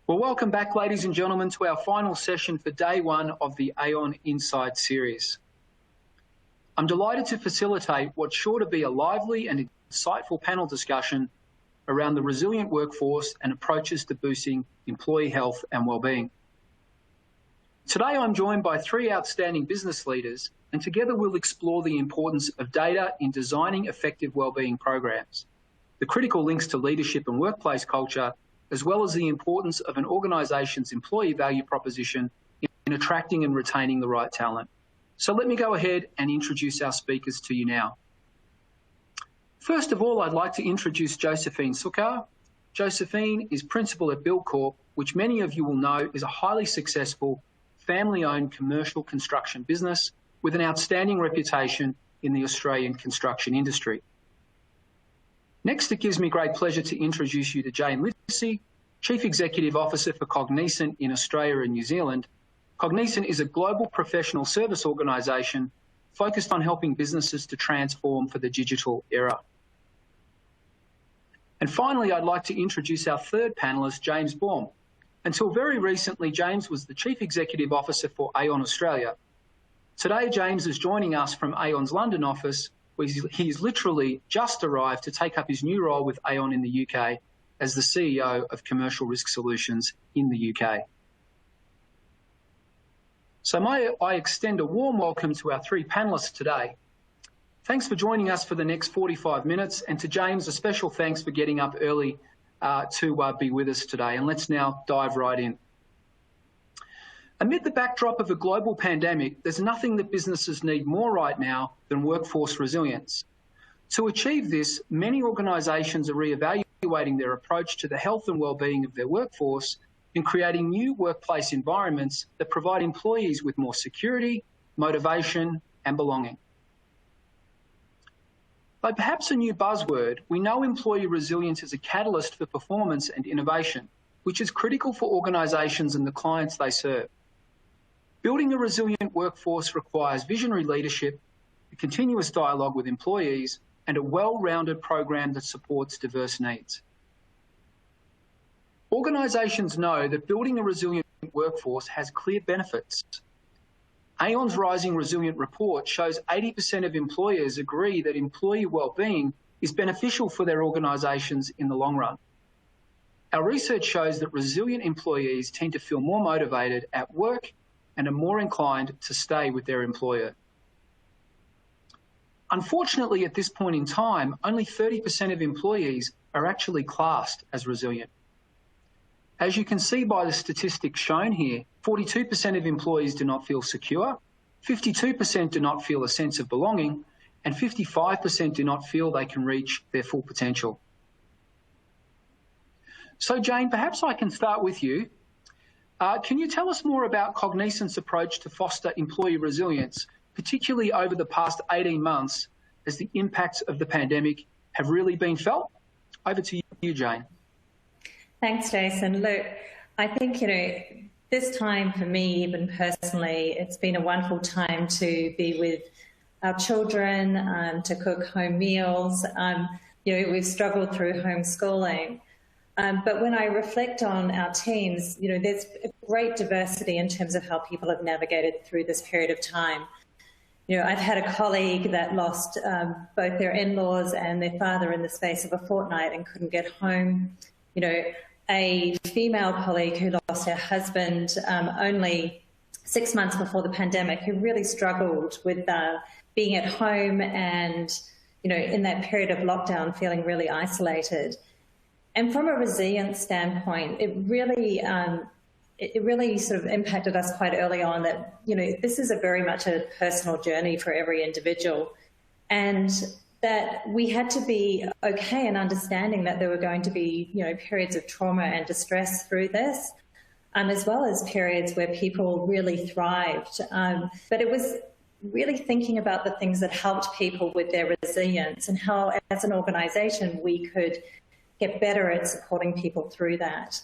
Well, welcome back, ladies and gentlemen, to our final session for day one of the Aon Inside series. I'm delighted to facilitate what's sure to be a lively and insightful panel discussion around the resilient workforce and approaches to boosting employee health and wellbeing. Today, I'm joined by three outstanding business leaders, and together we'll explore the importance of data in designing effective wellbeing programs, the critical links to leadership and workplace culture, as well as the importance of an organisation's employee value proposition in attracting and retaining the right talent. So let me go ahead and introduce our speakers to you now. First of all, I'd like to introduce Josephine Sukar. Josephine is principal at Buildcorp, which many of you will know is a highly successful, family-owned commercial construction business with an outstanding reputation in the Australian construction industry. Next, it gives me great pleasure to introduce you to Jane Litsi, Chief Executive Officer for Cognizant in Australia and New Zealand. Cognizant is a global professional service organisation focused on helping businesses to transform for the digital era. And finally, I'd like to introduce our third panellist, James Baum. Until very recently, James was the Chief Executive Officer for Aon Australia. Today, James is joining us from Aon's London office, where he's literally just arrived to take up his new role with Aon in the UK as the CEO of Commercial Risk Solutions in the UK. So may I extend a warm welcome to our three panellists today. Thanks for joining us for the next 45 minutes, and to James, a special thanks for getting up early to be with us today. And let's now dive right in. Amid the backdrop of a global pandemic, there's nothing that businesses need more right now than workforce resilience. To achieve this, many organisations are re-evaluating their approach to the health and wellbeing of their workforce and creating new workplace environments that provide employees with more security, motivation and belonging. Though perhaps a new buzzword, we know employee resilience is a catalyst for performance and innovation, which is critical for organisations and the clients they serve. Building a resilient workforce requires visionary leadership, a continuous dialogue with employees, and a well-rounded program that supports diverse needs. Organisations know that building a resilient workforce has clear benefits. Aon's Rising Resilient report shows 80% of employers agree that employee wellbeing is beneficial for their organisations in the long run. Our research shows that resilient employees tend to feel more motivated at work and are more inclined to stay with their employer. Unfortunately, at this point in time, only 30% of employees are actually classed as resilient. As you can see by the statistics shown here, 42% of employees do not feel secure, 52% do not feel a sense of belonging, and 55% do not feel they can reach their full potential. So Jane, perhaps I can start with you. Can you tell us more about Cognizant's approach to foster employee resilience, particularly over the past 18 months as the impacts of the pandemic have really been felt? Over to you, Jane. Thanks, Jason. Look, I think, this time for me, even personally, it's been a wonderful time to be with our children, to cook home meals. We've struggled through homeschooling. But when I reflect on our teams, there's a great diversity in terms of how people have navigated through this period of time. I've had a colleague that lost both their in-laws and their father in the space of a fortnight and couldn't get home. A female colleague who lost her husband only 6 months before the pandemic, who really struggled with being at home and, in that period of lockdown, feeling really isolated. And from a resilience standpoint, it really sort of impacted us quite early on that, this is very much a personal journey for every individual, and that we had to be okay in understanding that there were going to be, periods of trauma and distress through this, as well as periods where people really thrived. But it was really thinking about the things that helped people with their resilience and how, as an organisation, we could get better at supporting people through that.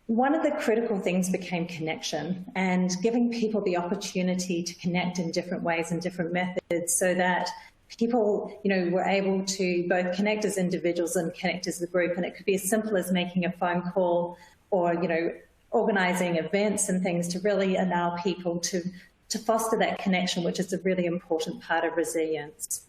One of the critical things became connection and giving people the opportunity to connect in different ways and different methods so that people, were able to both connect as individuals and connect as a group. And it could be as simple as making a phone call or organising events and things to really allow people to foster that connection, which is a really important part of resilience.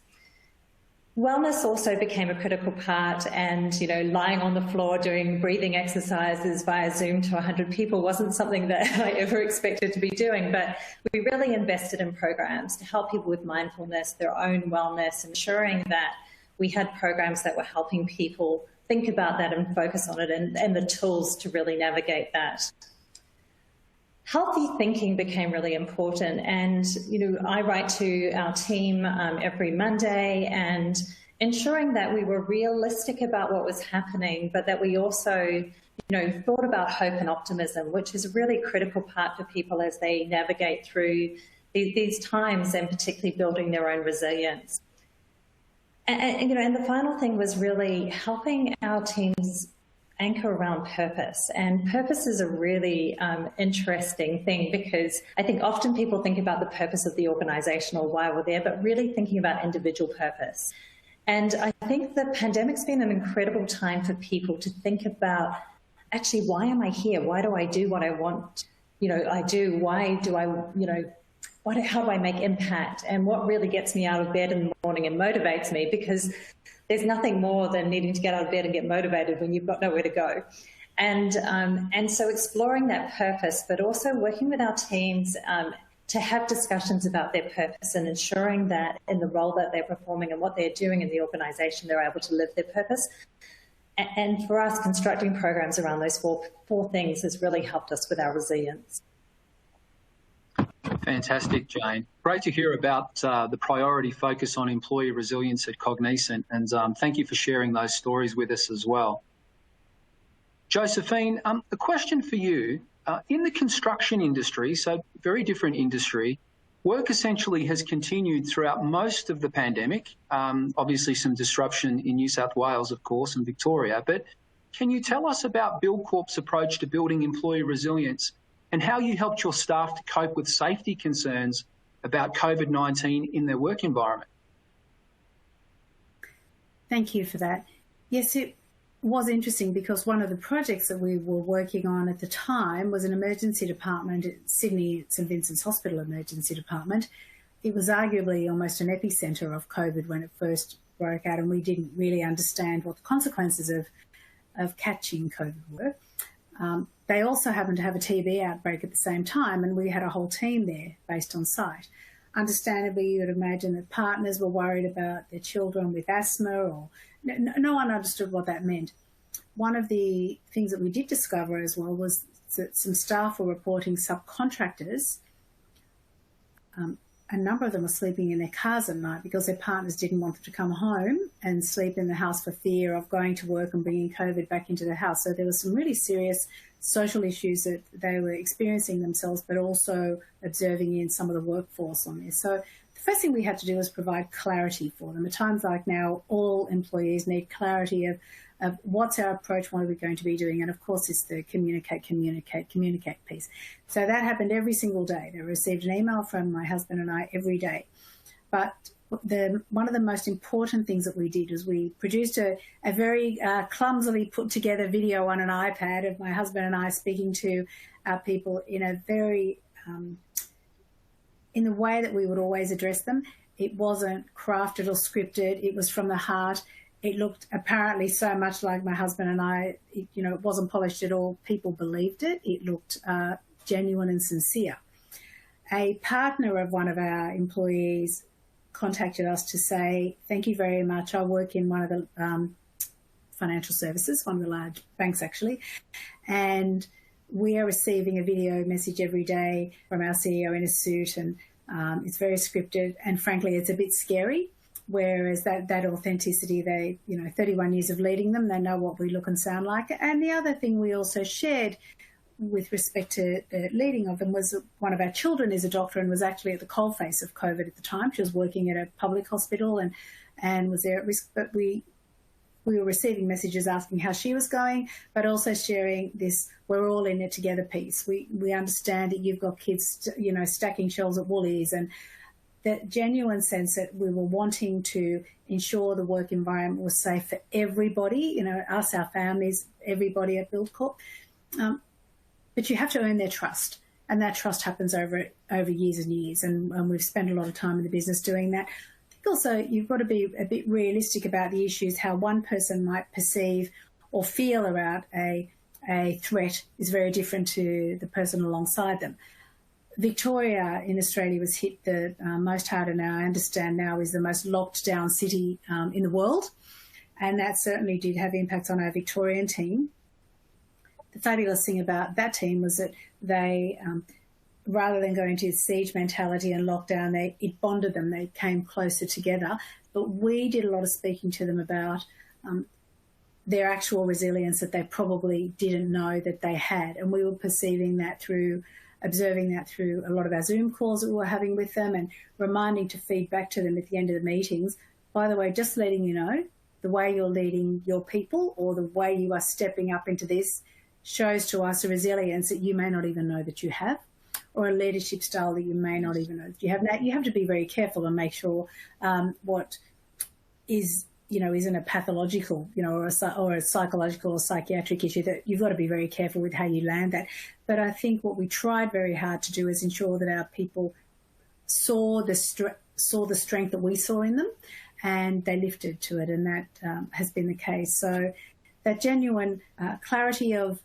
Wellness also became a critical part, and, you know, lying on the floor doing breathing exercises via Zoom to 100 people wasn't something that I ever expected to be doing, but we really invested in programs to help people with mindfulness, their own wellness, ensuring that we had programs that were helping people think about that and focus on it, and the tools to really navigate that. Healthy thinking became really important, and, you know, I write to our team every Monday, and ensuring that we were realistic about what was happening, but that we also, you know, thought about hope and optimism, which is a really critical part for people as they navigate through these times, and particularly building their own resilience. And you know, and the final thing was really helping our teams anchor around purpose. And purpose is a really interesting thing, because I think often people think about the purpose of the organisation or why we're there, but really thinking about individual purpose. And I think the pandemic's been an incredible time for people to think about, actually, why am I here? Why do I do what I want? You know, I do. Why do I, you know, how do I make impact? And what really gets me out of bed in the morning and motivates me? Because there's nothing more than needing to get out of bed and get motivated when you've got nowhere to go. And so exploring that purpose, but also working with our teams to have discussions about their purpose, and ensuring that in the role that they're performing and what they're doing in the organisation, they're able to live their purpose. And for us, constructing programs around those four things has really helped us with our resilience. Fantastic, Jane. Great to hear about the priority focus on employee resilience at Cognizant, and thank you for sharing those stories with us as well. Josephine, a question for you. In the construction industry, so very different industry, work essentially has continued throughout most of the pandemic. Obviously some disruption in New South Wales, of course, and Victoria, but can you tell us about Buildcorp's approach to building employee resilience, and how you helped your staff to cope with safety concerns about COVID-19 in their work environment? Thank you for that. Yes, it was interesting, because one of the projects that we were working on at the time was an emergency department at Sydney St Vincent's Hospital Emergency Department. It was arguably almost an epicentre of COVID when it first broke out, and we didn't really understand what the consequences of catching COVID were. They also happened to have a TB outbreak at the same time, and we had a whole team there based on site. Understandably, you would imagine that partners were worried about their children with asthma, or no one understood what that meant. One of the things that we did discover as well was that some staff were reporting subcontractors. A number of them were sleeping in their cars at night because their partners didn't want them to come home and sleep in the house for fear of going to work and bringing COVID back into the house. So there were some really serious social issues that they were experiencing themselves, but also observing in some of the workforce on this. So the first thing we had to do was provide clarity for them. At times like now, all employees need clarity of what's our approach, what are we going to be doing, and of course it's the communicate piece. So that happened every single day. They received an email from my husband and I every day. But one of the most important things that we did was we produced a very clumsily put together video on an iPad of my husband and I speaking to our people in a very, in the way that we would always address them. It wasn't crafted or scripted. It was from the heart. It looked apparently so much like my husband and I. It wasn't polished at all. People believed it. It looked genuine and sincere. A partner of one of our employees contacted us to say, thank you very much. I work in one of the financial services, one of the large banks actually, and we are receiving a video message every day from our CEO in a suit, and it's very scripted, and frankly it's a bit scary. Whereas that authenticity, 31 years of leading them, they know what we look and sound like. And the other thing we also shared with respect to the leading of them was one of our children is a doctor and was actually at the coalface of COVID at the time. She was working at a public hospital and was there at risk. But we were receiving messages asking how she was going, but also sharing this we're all in it together piece. We understand that you've got kids, stacking shelves at Woolies, and that genuine sense that we were wanting to ensure the work environment was safe for everybody, us, our families, everybody at Buildcorp. but you have to earn their trust. And that trust happens over years and years. And we've spent a lot of time in the business doing that. I think also you've got to be a bit realistic about the issues, how one person might perceive or feel about a threat is very different to the person alongside them. Victoria in Australia was hit the most hard, and I understand now is the most locked down city in the world. And that certainly did have impacts on our Victorian team. The fabulous thing about that team was that they, rather than going into siege mentality and lockdown, it bonded them. They came closer together. But we did a lot of speaking to them about their actual resilience that they probably didn't know that they had. And we were perceiving that observing that through a lot of our Zoom calls that we were having with them, and reminding to feed back to them at the end of the meetings. By the way, just letting you know, the way you're leading your people or the way you are stepping up into this shows to us a resilience that you may not even know that you have, or a leadership style that you may not even know that you have. Now, you have to be very careful and make sure what is, isn't a pathological, or a psychological or psychiatric issue, that you've got to be very careful with how you land that. But I think what we tried very hard to do is ensure that our people saw the strength that we saw in them, and they lifted to it, and that has been the case. So that genuine clarity of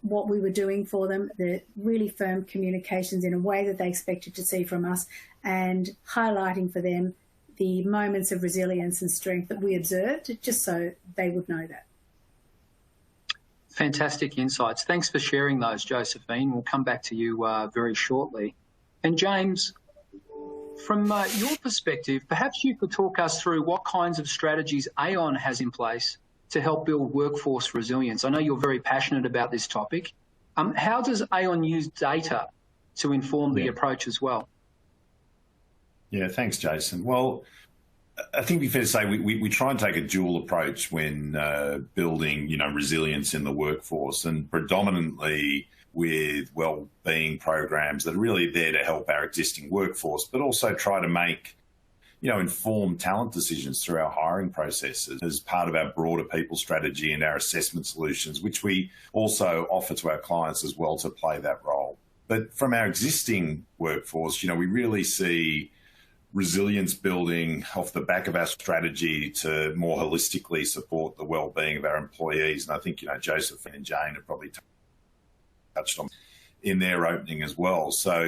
what we were doing for them, the really firm communications in a way that they expected to see from us, and highlighting for them the moments of resilience and strength that we observed, just so they would know that. Fantastic insights. Thanks for sharing those, Josephine. We'll come back to you very shortly. And James, from your perspective, perhaps you could talk us through what kinds of strategies Aon has in place to help build workforce resilience. I know you're very passionate about this topic. How does Aon use data to inform the approach as well? Yeah, thanks, Jason. Well, I think it'd be fair to say we try and take a dual approach when building, resilience in the workforce, and predominantly with well-being programs that are really there to help our existing workforce, but also try to make, informed talent decisions through our hiring processes as part of our broader people strategy and our assessment solutions, which we also offer to our clients as well to play that role. But from our existing workforce, we really see resilience building off the back of our strategy to more holistically support the well-being of our employees. And I think, Josephine and Jane have probably touched on in their opening as well. So,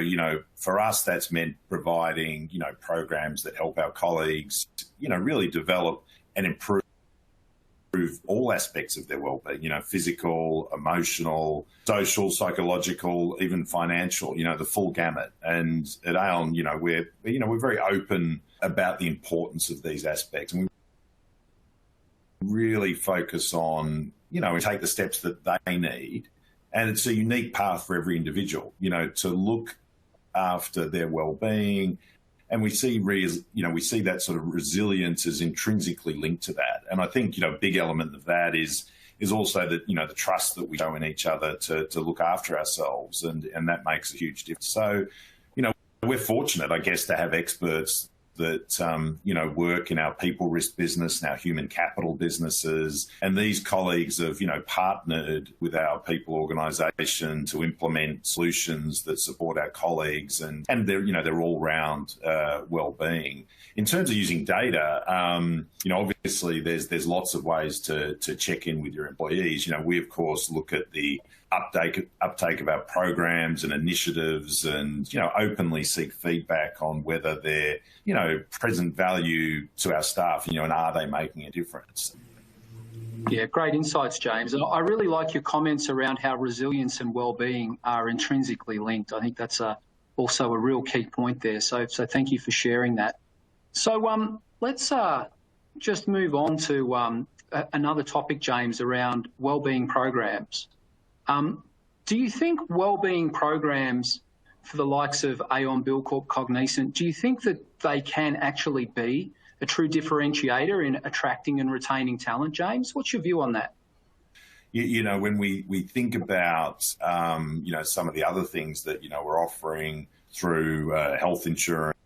for us, that's meant providing, programs that help our colleagues, really develop and improve all aspects of their well-being, physical, emotional, social, psychological, even financial, the full gamut. And at Aon, we're very open about the importance of these aspects. And we really focus on, we take the steps that they need. And it's a unique path for every individual, to look after their well-being. And we see that sort of resilience is intrinsically linked to that. And I think, a big element of that is also that, the trust that we show in each other to look after ourselves. And that makes a huge difference. So, we're fortunate, I guess, to have experts that, work in our people risk business and our human capital businesses. And these colleagues have, partnered with our people organisation to implement solutions that support our colleagues and their all-round well-being. In terms of using data, obviously there's lots of ways to check in with your employees. We, of course, look at the uptake of our programs and initiatives and, openly seek feedback on whether they're, present value to our staff, and are they making a difference? Yeah, great insights, James. And I really like your comments around how resilience and well-being are intrinsically linked. I think that's also a real key point there. So thank you for sharing that. So let's just move on to another topic, James, around well-being programs. Do you think well-being programs for the likes of Aon, Buildcorp, Cognizant, do you think that they can actually be a true differentiator in attracting and retaining talent, James? What's your view on that? When we think about, some of the other things that, we're offering through health insurance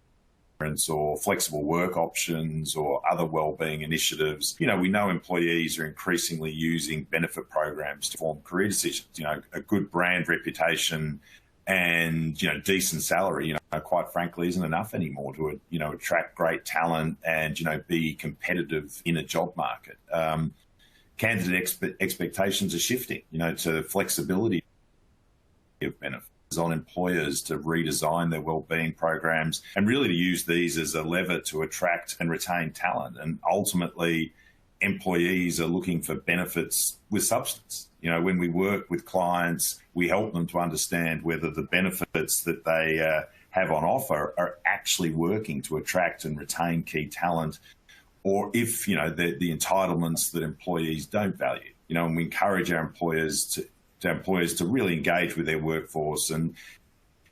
or flexible work options or other wellbeing initiatives. You know, we know employees are increasingly using benefit programs to form career decisions. You know, a good brand reputation and, you know, decent salary, you know, quite frankly, isn't enough anymore to, you know, attract great talent and, you know, be competitive in a job market. Candidate expectations are shifting, you know, to flexibility of benefits on employers to redesign their wellbeing programs and really to use these as a lever to attract and retain talent. And ultimately, employees are looking for benefits with substance. You know, when we work with clients, we help them to understand whether the benefits that they have on offer are actually working to attract and retain key talent, or if, you know, the entitlements that employees don't value. You know, and we encourage our employers to really engage with their workforce and,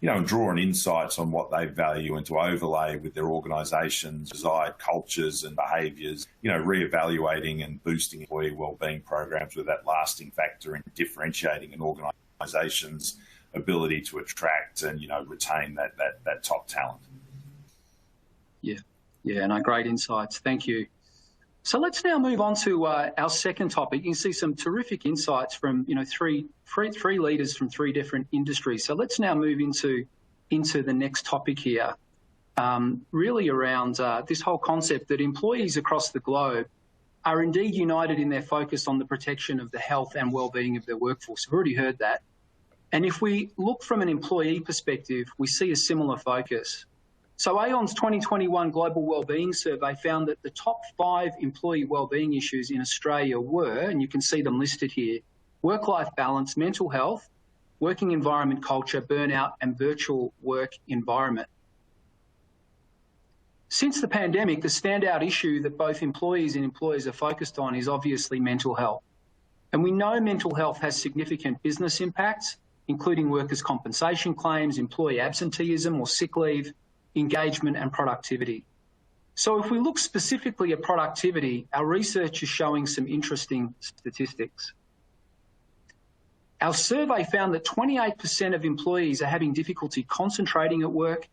you know, and draw on insights on what they value and to overlay with their organisations' desired cultures and behaviours, you know, reevaluating and boosting employee wellbeing programs with that lasting factor in differentiating an organisation's ability to attract and, you know, retain that top talent. Yeah, no, great insights. Thank you. So let's now move on to our second topic. You can see some terrific insights from, you know, three leaders from three different industries. So let's now move into the next topic here, really around this whole concept that employees across the globe are indeed united in their focus on the protection of the health and well-being of their workforce. We've already heard that. And if we look from an employee perspective, we see a similar focus. So Aon's 2021 Global Wellbeing Survey found that the top 5 employee wellbeing issues in Australia were, and you can see them listed here, work-life balance, mental health, working environment culture, burnout, and virtual work environment. Since the pandemic, the standout issue that both employees and employers are focused on is obviously mental health. And we know mental health has significant business impacts, including workers' compensation claims, employee absenteeism or sick leave, engagement and productivity. So if we look specifically at productivity, our research is showing some interesting statistics. Our survey found that 28% of employees are having difficulty concentrating at work,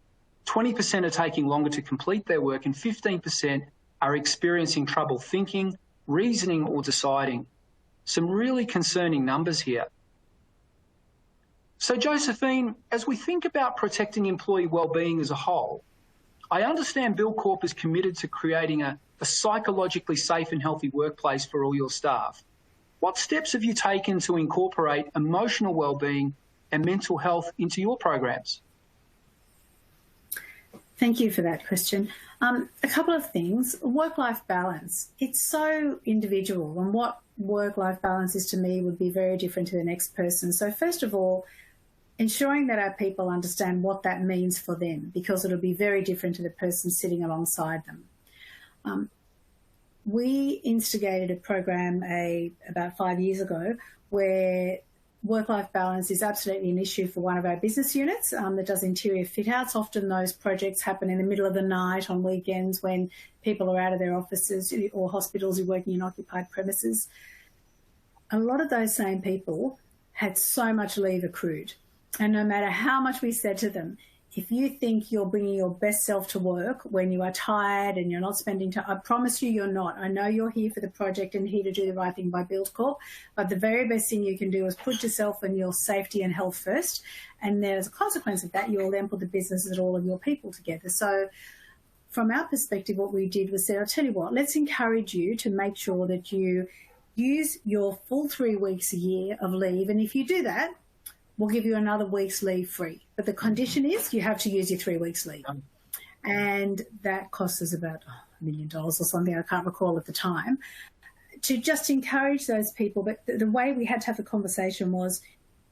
20% are taking longer to complete their work, and 15% are experiencing trouble thinking, reasoning or deciding. Some really concerning numbers here. So Josephine, as we think about protecting employee wellbeing as a whole, I understand Buildcorp is committed to creating a psychologically safe and healthy workplace for all your staff. What steps have you taken to incorporate emotional wellbeing and mental health into your programs? Thank you for that question. A couple of things. Work-life balance. It's so individual, and what work-life balance is to me would be very different to the next person. So first of all, ensuring that our people understand what that means for them, because it'll be very different to the person sitting alongside them. We instigated a program about 5 years ago where work-life balance is absolutely an issue for one of our business units that does interior fit-outs. Often those projects happen in the middle of the night on weekends when people are out of their offices, or hospitals who are working in occupied premises. A lot of those same people had so much leave accrued. And no matter how much we said to them, if you think you're bringing your best self to work when you are tired and you're not spending time, I promise you you're not. I know you're here for the project and here to do the right thing by Buildcorp, but the very best thing you can do is put yourself and your safety and health first. And as a consequence of that, you'll then put the business and all of your people together. So from our perspective, what we did was say, I'll tell you what, let's encourage you to make sure that you use your full 3 weeks a year of leave. And if you do that, we'll give you another week's leave free. But the condition is you have to use your 3 weeks leave. And that costs us about $1 million or something, I can't recall at the time, to just encourage those people. But the way we had to have the conversation was,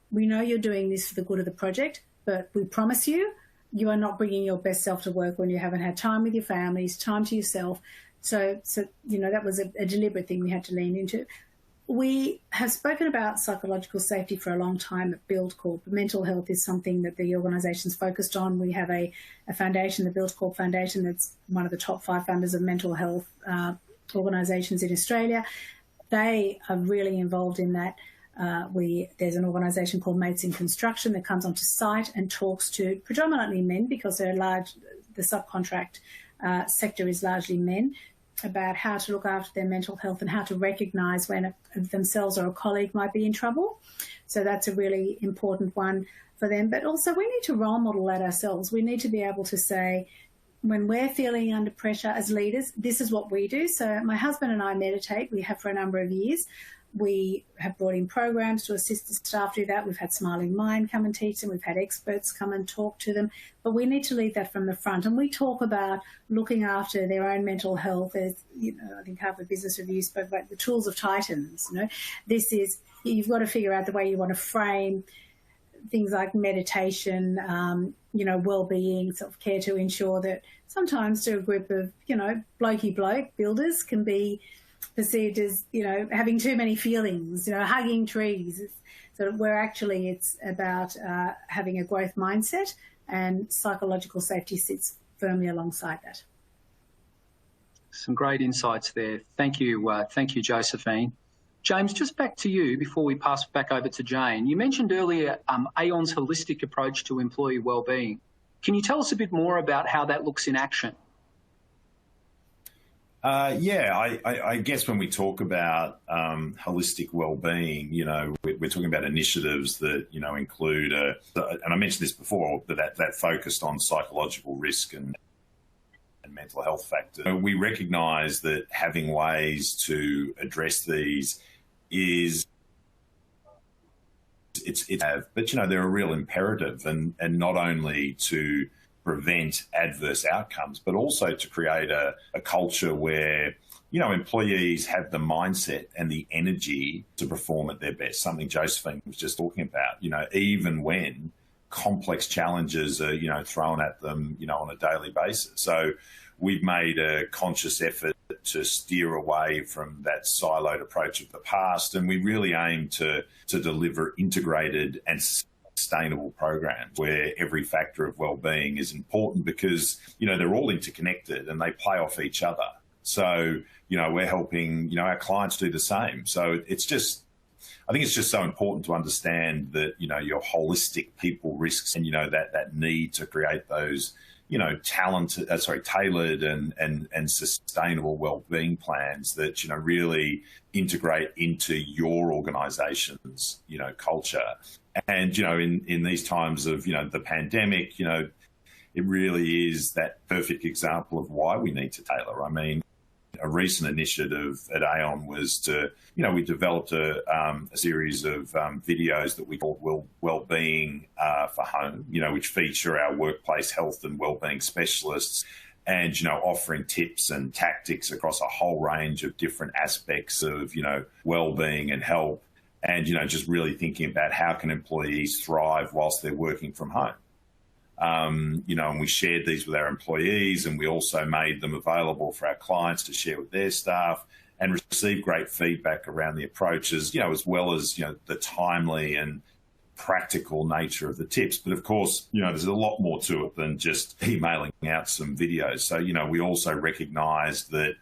we know you're doing this for the good of the project, but we promise you, you are not bringing your best self to work when you haven't had time with your families, time to yourself. So you know, that was a deliberate thing we had to lean into. We have spoken about psychological safety for a long time at Buildcorp. Mental health is something that the organisation's focused on. We have a foundation, the Buildcorp Foundation, that's one of the top 5 funders of mental health organisations in Australia. They are really involved in that. There's an organisation called Mates in Construction that comes onto site and talks to predominantly men, because they're the subcontract sector is largely men, about how to look after their mental health and how to recognise when themselves or a colleague might be in trouble. So that's a really important one for them. But also we need to role model that ourselves. We need to be able to say, when we're feeling under pressure as leaders, this is what we do. So my husband and I meditate. We have for a number of years. We have brought in programs to assist the staff do that. We've had Smiling Mind come and teach them. We've had experts come and talk to them. But we need to lead that from the front. And we talk about looking after their own mental health. As, I think Harvard Business Review spoke about the tools of titans. This is, you've got to figure out the way you want to frame things like meditation, well-being, self-care, to ensure that sometimes to a group of, blokey bloke builders can be perceived as, having too many feelings, hugging trees. So it's about having a growth mindset, and psychological safety sits firmly alongside that. Some great insights there. Thank you, Josephine. James, just back to you before we pass back over to Jane. You mentioned earlier Aon's holistic approach to employee wellbeing. Can you tell us a bit more about how that looks in action? I guess when we talk about holistic wellbeing, we're talking about initiatives that, include, and I mentioned this before, but that focused on psychological risk and mental health factors. We recognise that having ways to address these but they're a real imperative, and not only to prevent adverse outcomes, but also to create a culture where, employees have the mindset and the energy to perform at their best, something Josephine was just talking about, even when complex challenges are, thrown at them, on a daily basis. So we've made a conscious effort to steer away from that siloed approach of the past, and we really aim to deliver integrated and sustainable programs where every factor of wellbeing is important, because, they're all interconnected and they play off each other. So, we're helping, our clients do the same. So I think it's just so important to understand that, your holistic people risks and, that need to create those, tailored and sustainable wellbeing plans that, really integrate into your organisation's, culture. And, in these times of, the pandemic, it really is that perfect example of why we need to tailor. I mean, a recent initiative at Aon was to, we developed a series of videos that we called Wellbeing for Home, which feature our workplace health and wellbeing specialists, and, offering tips and tactics across a whole range of different aspects of, wellbeing and health, and, just really thinking about how can employees thrive whilst they're working from home. And we shared these with our employees, and we also made them available for our clients to share with their staff, and receive great feedback around the approaches, as well as, the timely and practical nature of the tips. But of course, there's a lot more to it than just emailing out some videos. So, we also recognised that,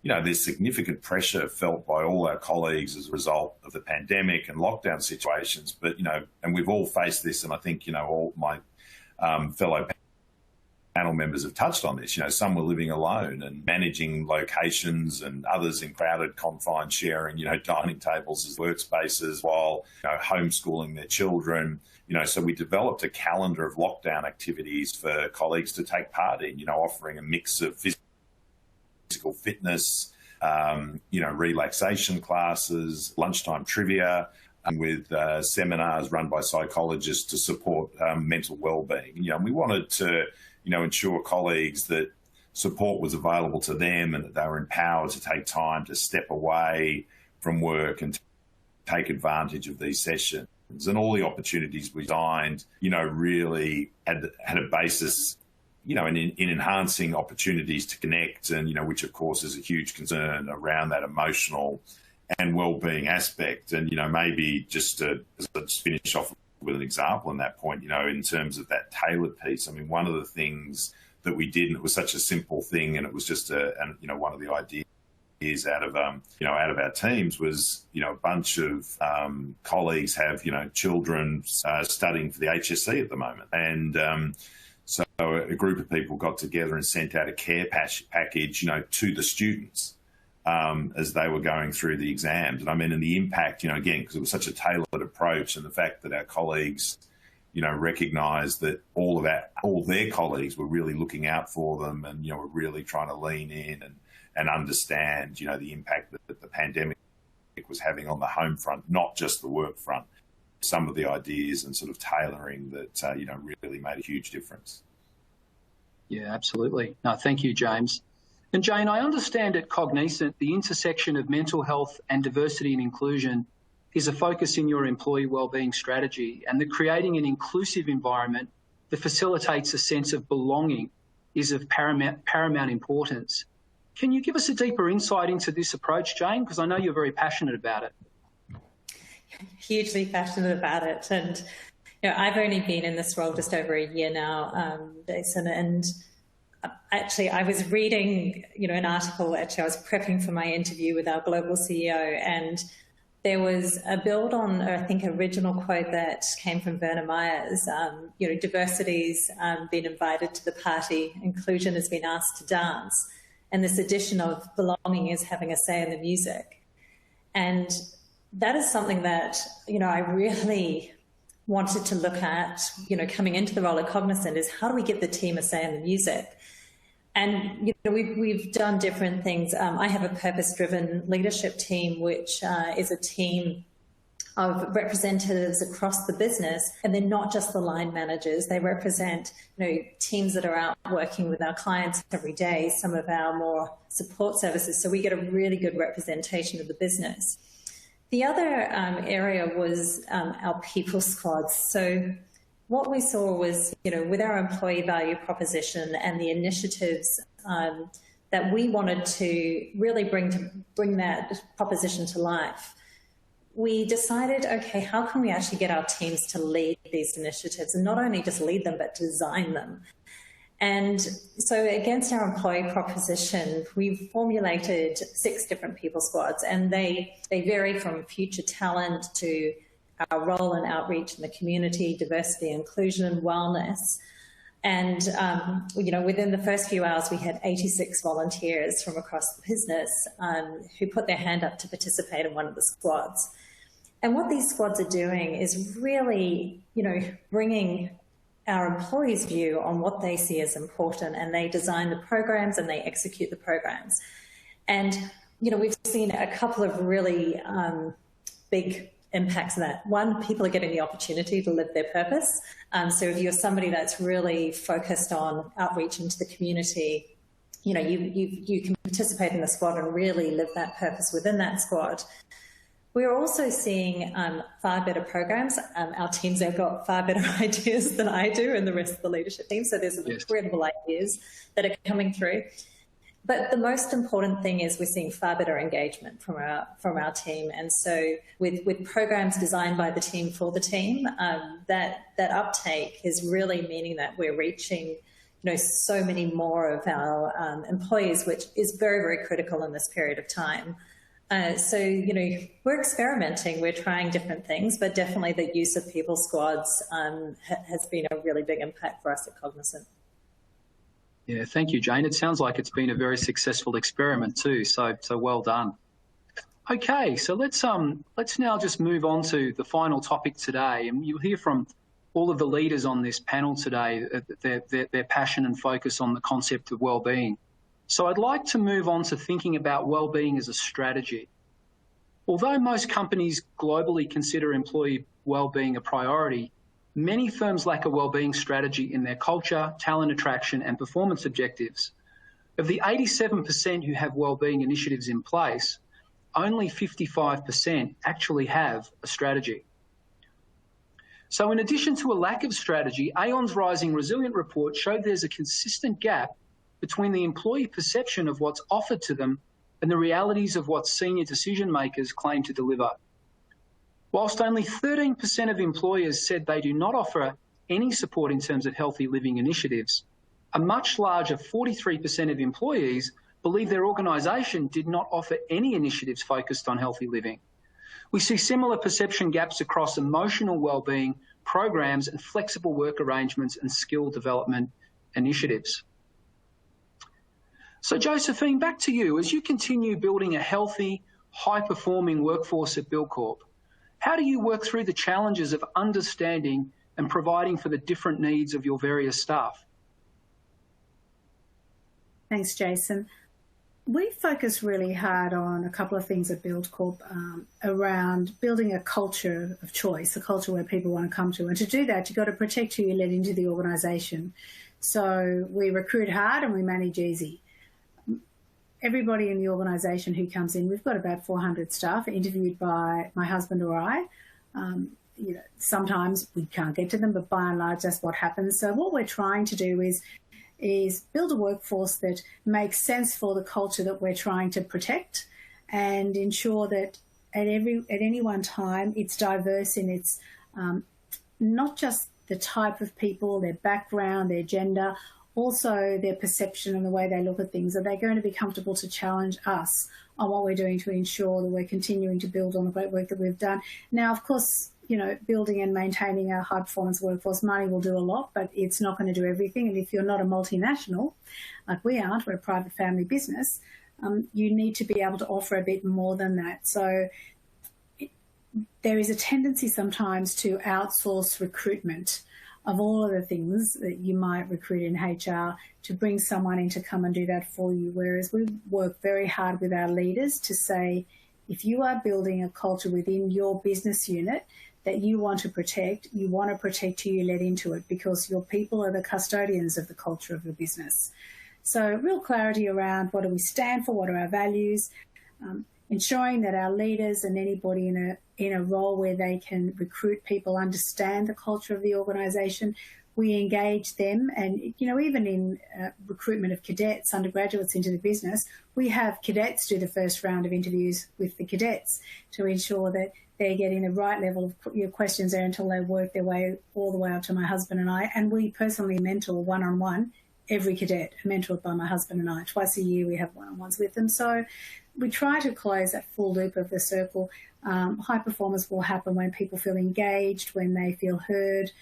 there's significant pressure felt by all our colleagues as a result of the pandemic and lockdown situations. But, and we've all faced this, and I think, all my fellow panel members have touched on this. Some were living alone and managing locations, and others in crowded, confined sharing, dining tables as workspaces while, homeschooling their children. So we developed a calendar of lockdown activities for colleagues to take part in, offering a mix of physical fitness, relaxation classes, lunchtime trivia, and with seminars run by psychologists to support mental wellbeing. And we wanted to, ensure colleagues that support was available to them, and that they were empowered to take time to step away from work and take advantage of these sessions. And all the opportunities we designed, really had a basis, in enhancing opportunities to connect, and, which of course is a huge concern around that emotional and wellbeing aspect. And, maybe just to finish off with an example on that point, in terms of that tailored piece, I mean, one of the things that we did, and it was such a simple thing, and it was just one of the ideas out of our teams was, a bunch of children children studying for the HSC at the moment. And So a group of people got together and sent out a care package, to the students as they were going through the exams. And I mean, and the impact, again, because it was such a tailored approach, and the fact that our colleagues, recognised that all their colleagues were really looking out for them, and were really trying to lean in and understand, the impact that the pandemic was having on the home front, not just the work front. Some of the ideas and sort of tailoring that really made a huge difference. Yeah, absolutely. No, thank you, James. And Jane, I understand at Cognizant the intersection of mental health and diversity and inclusion is a focus in your employee wellbeing strategy, and that creating an inclusive environment that facilitates a sense of belonging is of paramount importance. Can you give us a deeper insight into this approach, Jane? Because I know you're very passionate about it. Hugely passionate about it. And I've only been in this role just over a year now, Jason, and actually I was reading, an article, I was prepping for my interview with our global CEO, and there was a build on, I think, original quote that came from Werner Myers. Diversity's been invited to the party, inclusion has been asked to dance, and this addition of belonging is having a say in the music. And that is something that, I really wanted to look at, coming into the role at Cognizant, is how do we give the team a say in the music? And, we've done different things. I have a purpose-driven leadership team, which is a team of representatives across the business, and they're not just the line managers. They represent, teams that are out working with our clients every day, some of our more support services. So we get a really good representation of the business. The other area was our people squads. So what we saw was, with our employee value proposition and the initiatives that we wanted to really bring that proposition to life, we decided, okay, how can we actually get our teams to lead these initiatives, and not only just lead them, but design them? And so against our employee proposition, we formulated 6 different people squads, and they vary from future talent to our role in outreach in the community, diversity, inclusion, wellness. And, within the first few hours, we had 86 volunteers from across the business who put their hand up to participate in one of the squads. And what these squads are doing is really, bringing our employees' view on what they see as important, and they design the programs and they execute the programs. And, we've seen a couple of really big impacts of that. One, people are getting the opportunity to live their purpose. So if you're somebody that's really focused on outreach into the community, you can participate in the squad and really live that purpose within that squad. We're also seeing far better programs. Our teams have got far better ideas than I do and the rest of the leadership team. So there's some incredible ideas that are coming through. But the most important thing is we're seeing far better engagement from our team. And so with programs designed by the team for the team, that uptake is really meaning that we're reaching so many more of our employees, which is very, very critical in this period of time. So we're experimenting, we're trying different things, but definitely the use of people squads has been a really big impact for us at Cognizant. Yeah, thank you, Jane. It sounds like it's been a very successful experiment too, so well done. Okay, so let's now just move on to the final topic today, and you'll hear from all of the leaders on this panel today, their passion and focus on the concept of wellbeing. So I'd like to move on to thinking about wellbeing as a strategy. Although most companies globally consider employee wellbeing a priority, many firms lack a wellbeing strategy in their culture, talent attraction, and performance objectives. Of the 87% who have wellbeing initiatives in place, only 55% actually have a strategy. So in addition to a lack of strategy, Aon's Rising Resilient report showed there's a consistent gap between the employee perception of what's offered to them and the realities of what senior decision makers claim to deliver. Whilst only 13% of employers said they do not offer any support in terms of healthy living initiatives, a much larger 43% of employees believe their organisation did not offer any initiatives focused on healthy living. We see similar perception gaps across emotional wellbeing, programs and flexible work arrangements and skill development initiatives. So Josephine, back to you. As you continue building a healthy, high-performing workforce at Buildcorp, how do you work through the challenges of understanding and providing for the different needs of your various staff? Thanks, Jason. We focus really hard on a couple of things at Buildcorp around building a culture of choice, a culture where people want to come to. And to do that, you've got to protect who you let into the organisation. So we recruit hard and we manage easy. Everybody in the organisation who comes in, we've got about 400 staff interviewed by my husband or I. Sometimes we can't get to them, but by and large, that's what happens. So what we're trying to do is build a workforce that makes sense for the culture that we're trying to protect, and ensure that at any one time it's diverse in its not just the type of people, their background, their gender, also their perception and the way they look at things. Are they going to be comfortable to challenge us on what we're doing to ensure that we're continuing to build on the great work that we've done? Now, of course, building and maintaining a high-performance workforce, money will do a lot, but it's not going to do everything. And if you're not a multinational, like we aren't, we're a private family business, you need to be able to offer a bit more than that. So there is a tendency sometimes to outsource recruitment of all of the things that you might recruit in HR, to bring someone in to come and do that for you. Whereas we work very hard with our leaders to say, if you are building a culture within your business unit that you want to protect who you let into it, because your people are the custodians of the culture of your business. So real clarity around what do we stand for, what are our values, ensuring that our leaders and anybody in a role where they can recruit people understand the culture of the organisation. We engage them, and even in recruitment of cadets, undergraduates into the business, we have cadets do the first round of interviews with the cadets to ensure that they're getting the right level of questions there until they work their way all the way up to my husband and I. And we personally mentor one-on-one every cadet, mentored by my husband and I. Twice a year we have one-on-ones with them. So we try to close that full loop of the circle. High performance will happen when people feel engaged, when they feel heard,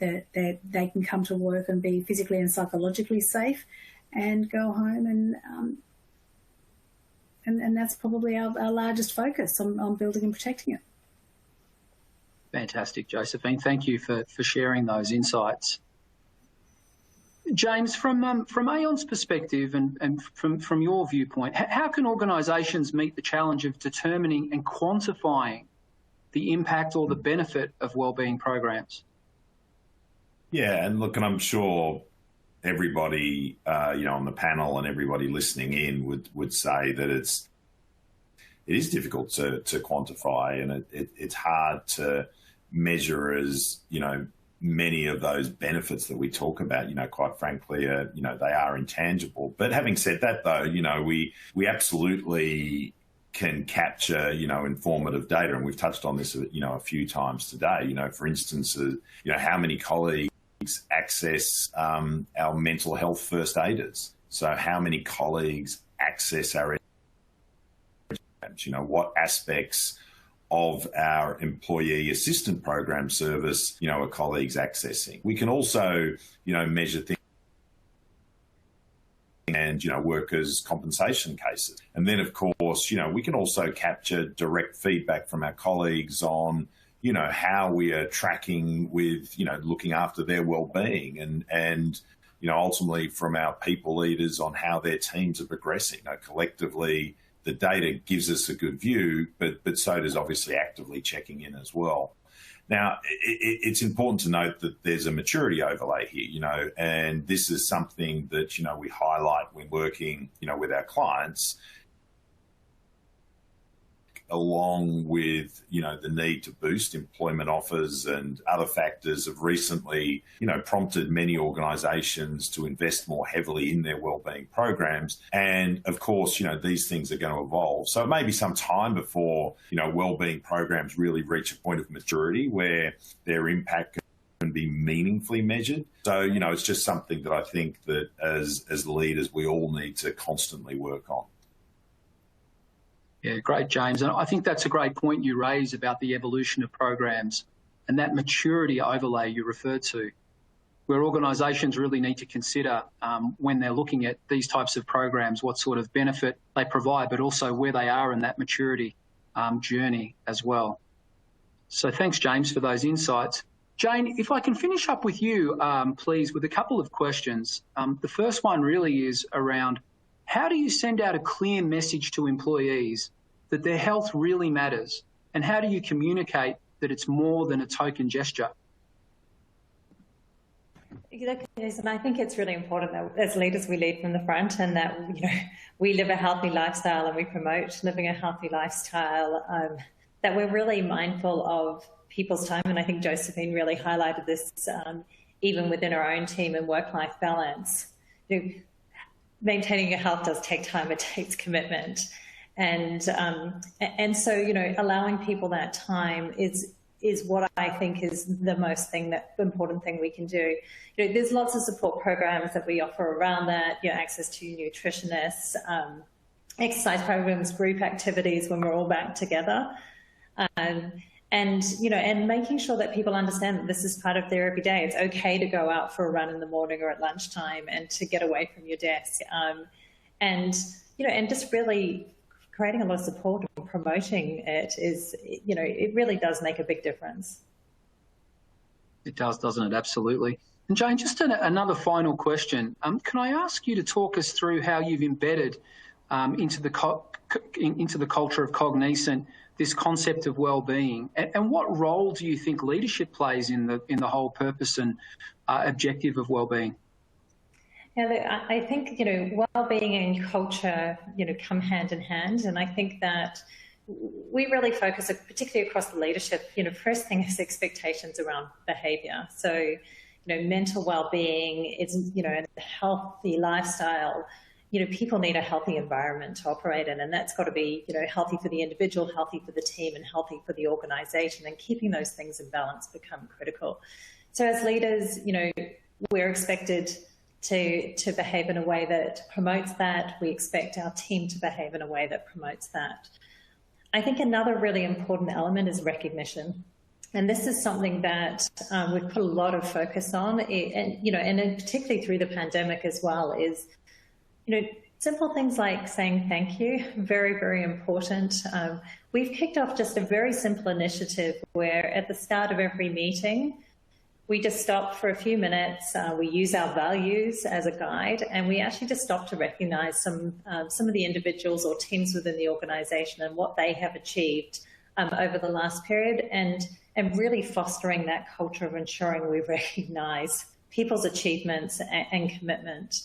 that they can come to work and be physically and psychologically safe and go home. And that's probably our largest focus on building and protecting it. Fantastic, Josephine. Thank you for sharing those insights. James, from Aon's perspective and from your viewpoint, how can organisations meet the challenge of determining and quantifying the impact or the benefit of wellbeing programs? Yeah, and look, and I'm sure everybody, on the panel and everybody listening in would say that it is difficult to quantify, and it's hard to measure as, many of those benefits that we talk about, quite frankly, they are intangible. But having said that, though, we absolutely can capture, informative data, and we've touched on this, a few times today. For instance, how many colleagues access our mental health first aiders? So how many colleagues access our, what aspects of our employee assistant program service, are colleagues accessing? We can also, measure things and, workers' compensation cases. And then, of course, we can also capture direct feedback from our colleagues on, how we are tracking with, looking after their well-being and ultimately from our people leaders on how their teams are progressing. Collectively, the data gives us a good view, but so does obviously actively checking in as well. Now, it's important to note that there's a maturity overlay here, and this is something that, we highlight when working, with our clients, along with, the need to boost employment offers and other factors have recently, prompted many organisations to invest more heavily in their wellbeing programs. And of course, these things are going to evolve. So it may be some time before, wellbeing programs really reach a point of maturity where their impact can be meaningfully measured. So, it's just something that I think that as leaders, we all need to constantly work on. Yeah, great, James. And I think that's a great point you raise about the evolution of programs and that maturity overlay you referred to, where organisations really need to consider when they're looking at these types of programs, what sort of benefit they provide, but also where they are in that maturity journey as well. So thanks, James, for those insights. Jane, if I can finish up with you, please, with a couple of questions. The first one really is around how do you send out a clear message to employees that their health really matters, and how do you communicate that it's more than a token gesture? And I think it's really important that as leaders we lead from the front, and that we live a healthy lifestyle and we promote living a healthy lifestyle, that we're really mindful of people's time. And I think Josephine really highlighted this even within our own team and work-life balance. Maintaining your health does take time, it takes commitment. And so, allowing people that time is what I think is the most important thing we can do. There's lots of support programs that we offer around that, access to nutritionists, exercise programs, group activities when we're all back together. And making sure that people understand that this is part of their everyday. It's okay to go out for a run in the morning or at lunchtime and to get away from your desk. And just really creating a lot of support and promoting it is, it really does make a big difference. It does, doesn't it? Absolutely. And Jane, just another final question. Can I ask you to talk us through how you've embedded into the culture of Cognizant this concept of well-being, and what role do you think leadership plays in the whole purpose and objective of well-being? Yeah, I think well-being and culture come hand in hand, and I think that we really focus, particularly across the leadership. First thing is expectations around behaviour. So mental well-being is a healthy lifestyle. People need a healthy environment to operate in, and that's got to be, healthy for the individual, healthy for the team, and healthy for the organisation. And keeping those things in balance become critical. So as leaders, we're expected to behave in a way that promotes that. We expect our team to behave in a way that promotes that. I think another really important element is recognition. And this is something that we've put a lot of focus on, and particularly through the pandemic as well, is simple things like saying thank you, very, very important. We've kicked off just a very simple initiative where at the start of every meeting, we just stop for a few minutes. We use our values as a guide, and we actually just stop to recognise some of the individuals or teams within the organisation and what they have achieved over the last period, and really fostering that culture of ensuring we recognise people's achievements and commitment.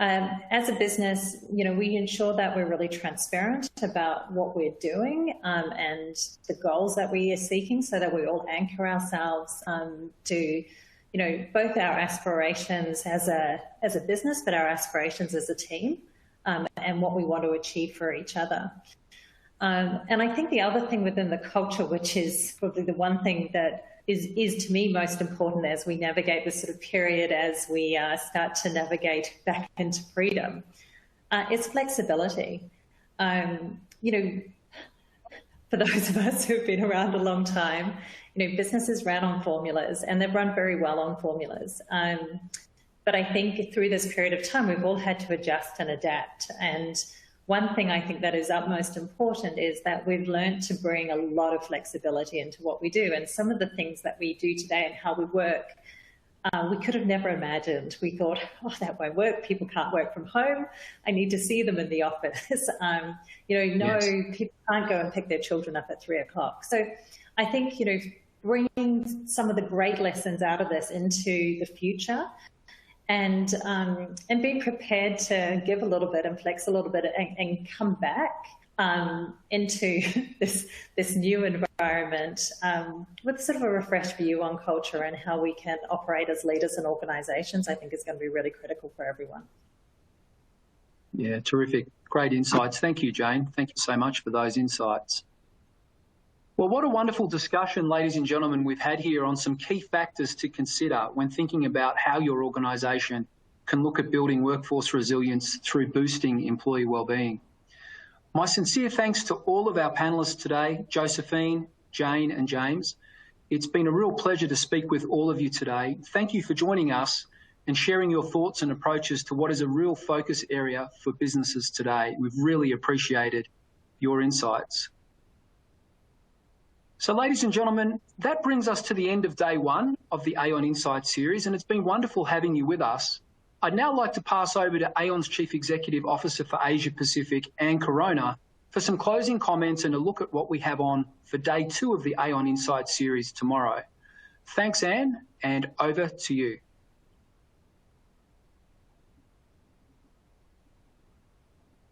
As a business, we ensure that we're really transparent about what we're doing and the goals that we are seeking, so that we all anchor ourselves to, both our aspirations as a business, but our aspirations as a team, and what we want to achieve for each other. And I think the other thing within the culture, which is probably the one thing that is to me most important as we navigate this sort of period, as we start to navigate back into freedom, is flexibility. For those of us who've been around a long time, businesses ran on formulas, and they've run very well on formulas. But I think through this period of time, we've all had to adjust and adapt. And one thing I think that is utmost important is that we've learned to bring a lot of flexibility into what we do. And some of the things that we do today and how we work, we could have never imagined. We thought, that won't work. People can't work from home. I need to see them in the office. Yes. People can't go and pick their children up at 3 o'clock. So I think, bringing some of the great lessons out of this into the future, and being prepared to give a little bit and flex a little bit and come back into this new environment with sort of a refreshed view on culture and how we can operate as leaders and organisations, I think is going to be really critical for everyone. Yeah, terrific. Great insights. Thank you, Jane. Thank you so much for those insights. Well, what a wonderful discussion, ladies and gentlemen, we've had here on some key factors to consider when thinking about how your organisation can look at building workforce resilience through boosting employee wellbeing. My sincere thanks to all of our panellists today, Josephine, Jane and James. It's been a real pleasure to speak with all of you today. Thank you for joining us and sharing your thoughts and approaches to what is a real focus area for businesses today. We've really appreciated your insights. So ladies and gentlemen, that brings us to the end of day one of the Aon Insights series, and it's been wonderful having you with us. I'd now like to pass over to Aon's Chief Executive Officer for Asia Pacific, Anne Corona, for some closing comments and a look at what we have on for day two of the Aon Insights series tomorrow. Thanks, Anne, and over to you.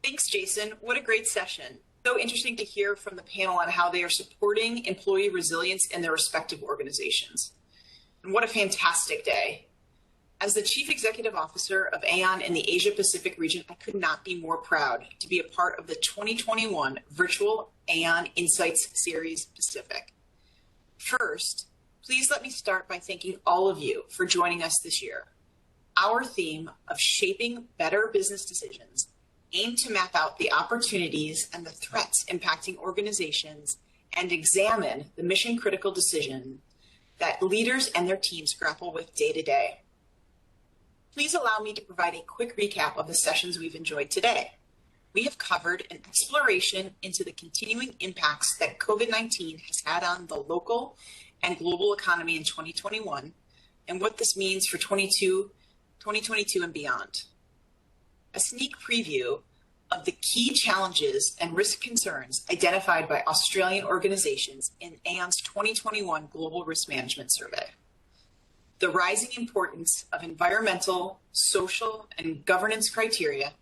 Thanks, Jason. What a great session. So interesting to hear from the panel on how they are supporting employee resilience in their respective organizations. And what a fantastic day. As the Chief Executive Officer of Aon in the Asia Pacific region, I could not be more proud to be a part of the 2021 virtual Aon Insights Series Pacific. First, please let me start by thanking all of you for joining us this year. Our theme of shaping better business decisions aimed to map out the opportunities and the threats impacting organizations and examine the mission-critical decision that leaders and their teams grapple with day to day. Please allow me to provide a quick recap of the sessions we've enjoyed today. We have covered an exploration into the continuing impacts that COVID-19 has had on the local and global economy in 2021 and what this means for 2022 and beyond. A sneak preview of the key challenges and risk concerns identified by Australian organizations in Aon's 2021 Global Risk Management Survey. The rising importance of environmental, social, and governance criteria,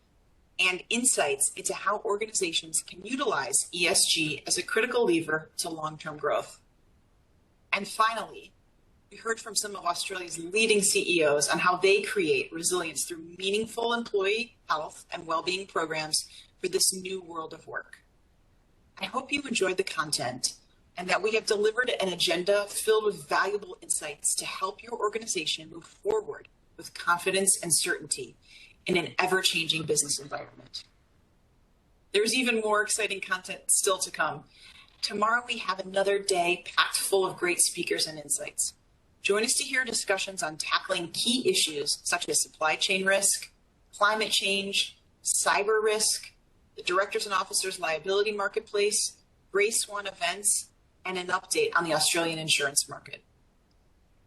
and insights into how organizations can utilize ESG as a critical lever to long-term growth. And finally, we heard from some of Australia's leading CEOs on how they create resilience through meaningful employee health and well-being programs for this new world of work. I hope you enjoyed the content and that we have delivered an agenda filled with valuable insights to help your organization move forward with confidence and certainty in an ever-changing business environment. There's even more exciting content still to come. Tomorrow we have another day packed full of great speakers and insights. Join us to hear discussions on tackling key issues such as supply chain risk, climate change, cyber risk, the directors and officers liability marketplace, Gray Swan events, and an update on the Australian insurance market.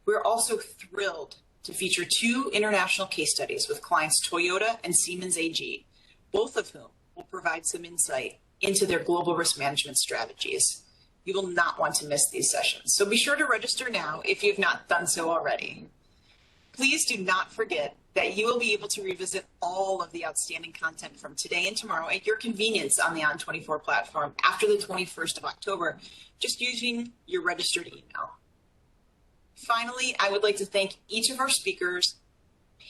We're also thrilled to feature two international case studies with clients Toyota and Siemens AG, both of whom will provide some insight into their global risk management strategies. You will not want to miss these sessions, so be sure to register now if you've not done so already. Please do not forget that you will be able to revisit all of the outstanding content from today and tomorrow at your convenience on the On24 platform after the 21st of October, just using your registered email. Finally, I would like to thank each of our speakers,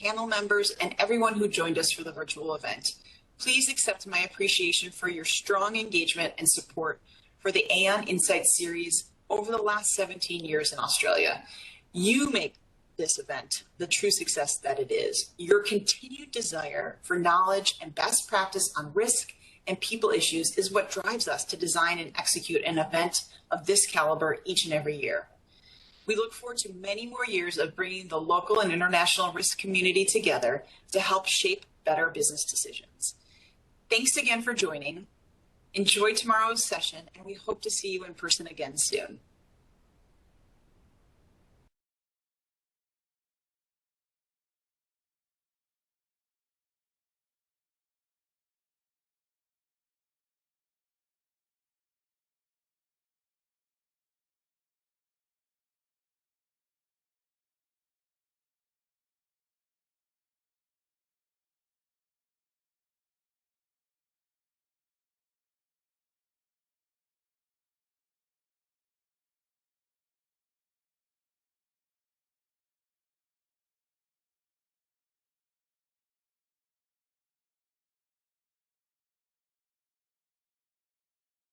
panel members, and everyone who joined us for the virtual event. Please accept my appreciation for your strong engagement and support for the Aon Insights series over the last 17 years in Australia. You make this event the true success that it is. Your continued desire for knowledge and best practice on risk and people issues is what drives us to design and execute an event of this caliber each and every year. We look forward to many more years of bringing the local and international risk community together to help shape better business decisions. Thanks again for joining. Enjoy tomorrow's session, and we hope to see you in person again soon.